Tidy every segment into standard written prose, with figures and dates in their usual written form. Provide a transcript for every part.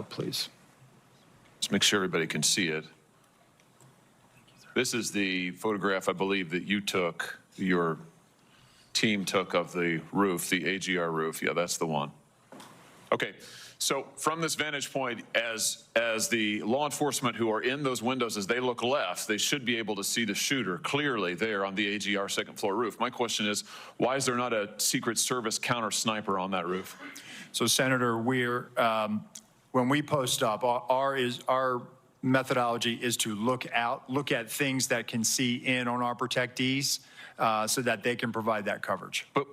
Please. Let's make sure everybody can see it. This is the photograph, I believe, that you took, your team took of the roof, the AGR roof. Yeah, that's the one. Okay, so from this vantage point, as the law enforcement who are in those windows, as they look left, they should be able to see the shooter clearly there on the AGR second floor roof. My question is, why is there not a Secret Service counter sniper on that roof? So, Senator, we're when we post up, our methodology is to look at things that can see in on our protectees so that they can provide that coverage. But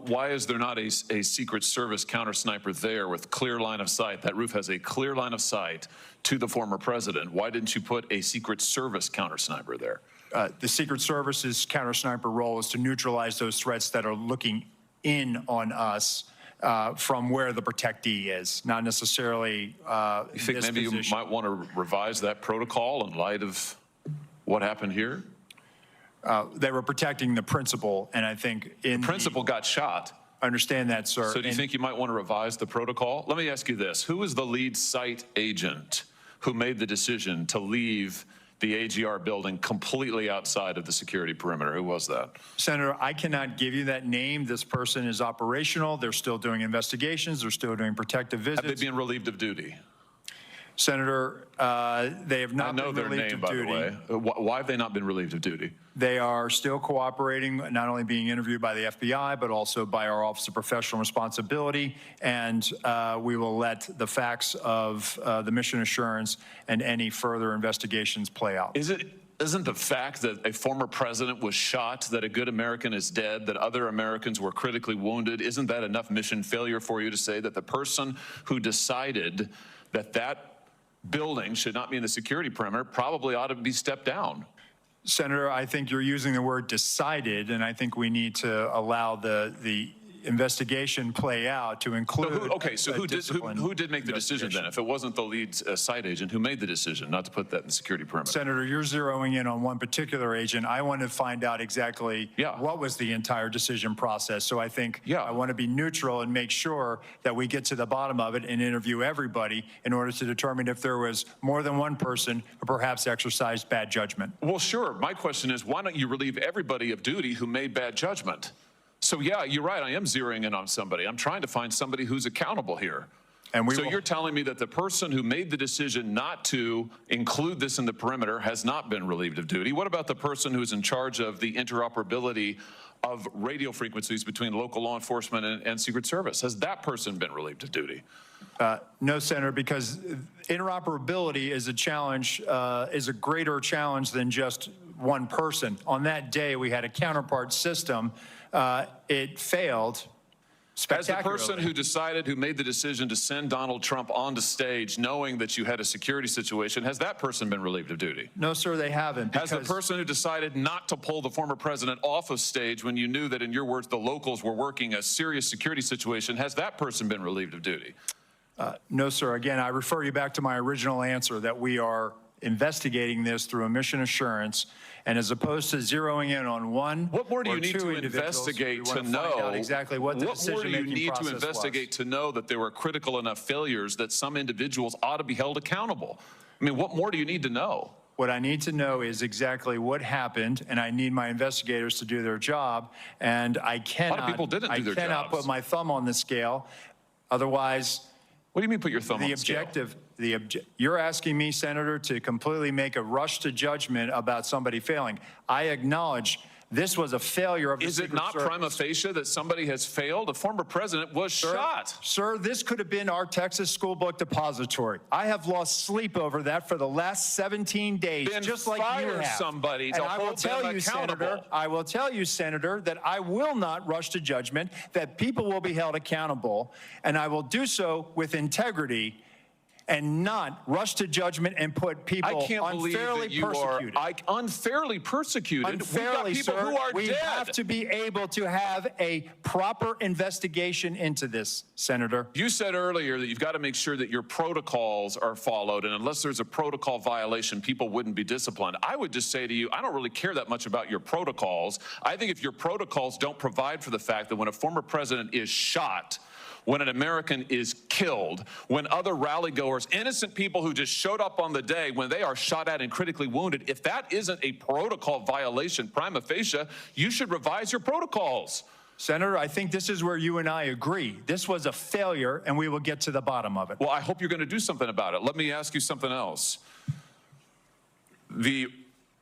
why is there not a Secret Service counter sniper there with clear line of sight? That roof has a clear line of sight to the former president. Why didn't you put a Secret Service counter sniper there? The Secret Service's counter sniper role is to neutralize those threats that are looking in on us from where the protectee is, not necessarily you think maybe you might want to revise that protocol in light of what happened here? They were protecting the principal, and I think the principal got shot. I understand that, sir. So do you think you might want to revise the protocol? Let me ask you this. Who was the lead site agent who made the decision to leave the AGR building completely outside of the security perimeter? Who was that? Senator, I cannot give you that name. This person is operational. They're still doing investigations. They're still doing protective visits. Have they been relieved of duty? Senator, they have not been relieved of duty. I know their name, by the way. Why have they not been relieved of duty? They are still cooperating, not only being interviewed by the FBI, but also by our Office of Professional Responsibility. And we will let the facts of the mission assurance and any further investigations play out. Isn't the fact that a former president was shot, that a good American is dead, that other Americans were critically wounded, isn't that enough mission failure for you to say that the person who decided that that building should not be in the security perimeter probably ought to be stepped down? Senator, I think you're using the word decided, and I think we need to allow the investigation play out to include. So who did make the decision then? If it wasn't the lead site agent, who made the decision not to put that in the security perimeter? Senator, you're zeroing in on one particular agent. I want to find out exactly what was the entire decision process. So I think I want to be neutral and make sure that we get to the bottom of it and interview everybody in order to determine if there was more than one person who perhaps exercised bad judgment. Well, sure. My question is, why don't you relieve everybody of duty who made bad judgment? So yeah, you're right, I am zeroing in on somebody. I'm trying to find somebody who's accountable here. And so you're telling me that the person who made the decision not to include this in the perimeter has not been relieved of duty. What about the person who's in charge of the interoperability of radio frequencies between local law enforcement and Secret Service? Has that person been relieved of duty? No, Senator, because interoperability is a challenge, is a greater challenge than just one person. On that day, we had a counterpart system. It failed spectacularly. As the person who made the decision to send Donald Trump onto stage knowing that you had a security situation, has that person been relieved of duty? No, sir, they haven't. Has the person who decided not to pull the former president off of stage when you knew that, in your words, the locals were working a serious security situation, has that person been relieved of duty? No, sir. Again, I refer you back to my original answer that we are investigating this through a mission assurance, and as opposed to zeroing in on one, what more do you need to investigate to know exactly what the decision-making process was? What more do you need to investigate to know that there were critical enough failures that some individuals ought to be held accountable? I mean, what more do you need to know? What I need to know is exactly what happened, and I need my investigators to do their job. And I cannot. A lot of people didn't do their jobs. I cannot put my thumb on the scale, otherwise. What do you mean put your thumb on the scale? You're asking me, Senator, to completely make a rush to judgment about somebody failing. I acknowledge this was a failure of the Secret Service. Is it not prima facie that somebody has failed? A former president was shot. Sir, this could have been our Texas school book depository. I have lost sleep over that for the last 17 days, just like you have. Somebody to hold them accountable. I will tell you, Senator, that I will not rush to judgment, that people will be held accountable, and I will do so with integrity and not rush to judgment and put people unfairly persecuted. Unfairly persecuted? Unfairly, we've got people who are dead. We have to be able to have a proper investigation into this, Senator. You said earlier that you've got to make sure that your protocols are followed, and unless there's a protocol violation, people wouldn't be disciplined. I would just say to you, I don't really care that much about your protocols. I think if your protocols don't provide for the fact that when a former president is shot, when an American is killed, when other rally goers, innocent people who just showed up on the day, when they are shot at and critically wounded, if that isn't a protocol violation prima facie, you should revise your protocols. Senator, I think this is where you and I agree. This was a failure, and we will get to the bottom of it. Well, I hope you're going to do something about it. Let me ask you something else. The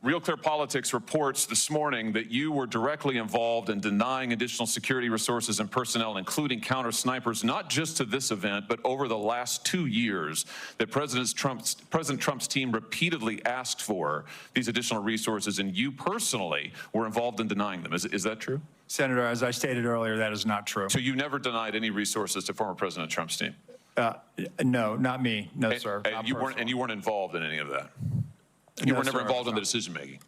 Real Clear Politics reports this morning that you were directly involved in denying additional security resources and personnel, including counter snipers, not just to this event, but over the last 2 years, that President Trump's team repeatedly asked for these additional resources, and you personally were involved in denying them. Is that true? Senator, as I stated earlier, that is not true. So you never denied any resources to former President Trump's team? No, not me. No, sir. And you weren't involved in any of that? You were never involved in the decision making?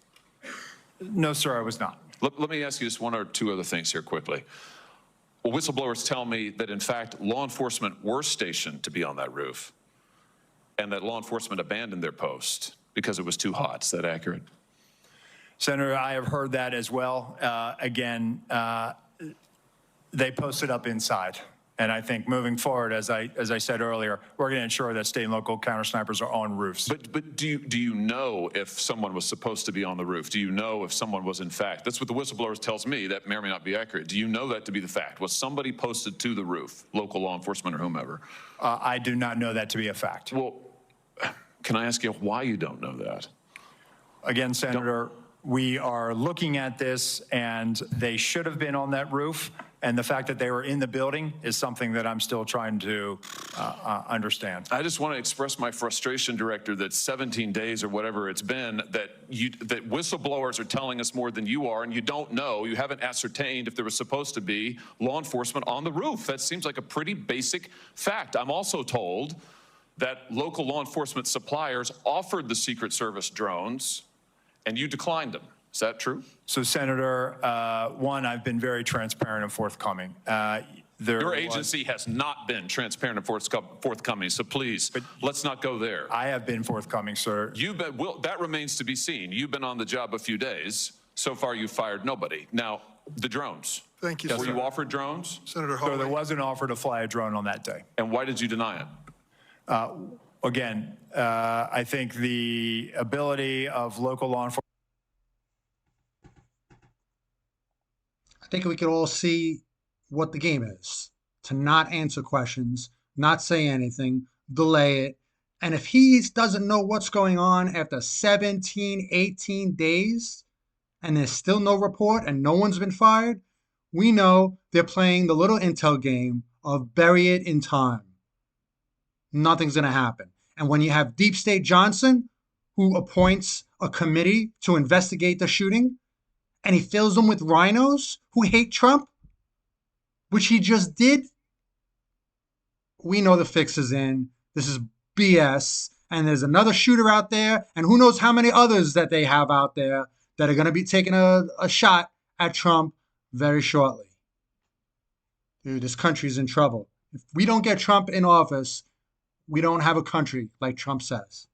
No, sir, I was not. Let me ask you just one or two other things here quickly. Well, whistleblowers tell me that, in fact, law enforcement were stationed to be on that roof and that law enforcement abandoned their post because it was too hot. Is that accurate? Senator, I have heard that as well. Again, they posted up inside. And I think moving forward, as I said earlier, we're going to ensure that state and local counter snipers are on roofs. But do you know if someone was supposed to be on the roof? Do you know if someone was in fact? That's what the whistleblowers tells me. That may or may not be accurate. Do you know that to be the fact? Was somebody posted to the roof, local law enforcement or whomever? I do not know that to be a fact. Well, can I ask you why you don't know that? Again, Senator, we are looking at this, and they should have been on that roof. And the fact that they were in the building is something that I'm still trying to understand. I just want to express my frustration, Director, that 17 days or whatever it's been, that whistleblowers are telling us more than you are, and you don't know, you haven't ascertained if there was supposed to be law enforcement on the roof. That seems like a pretty basic fact. I'm also told that local law enforcement suppliers offered the Secret Service drones, and you declined them. Is that true? So, Senator, one, I've been very transparent and forthcoming. Your agency has not been transparent and forthcoming, so please, let's not go there. I have been forthcoming, sir. That remains to be seen. You've been on the job a few days. So far, you've fired nobody. Now, the drones. Thank you, Were you offered drones? Senator Hawley. So there was an offer to fly a drone on that day. And why did you deny it? Again, I think the ability of local law enforcement. I think we could all see what the game is. To not answer questions, not say anything, delay it. And if he doesn't know what's going on after 17, 18 days, and there's still no report and no one's been fired, we know they're playing the little intel game of bury it in time. Nothing's going to happen. And when you have Deep State Johnson, who appoints a committee to investigate the shooting, and he fills them with rhinos who hate Trump, which he just did, we know the fix is in. This is BS. And there's another shooter out there, and who knows how many others that they have out there that are going to be taking a shot at Trump very shortly. Dude, this country's in trouble. If we don't get Trump in office, we don't have a country like Trump says.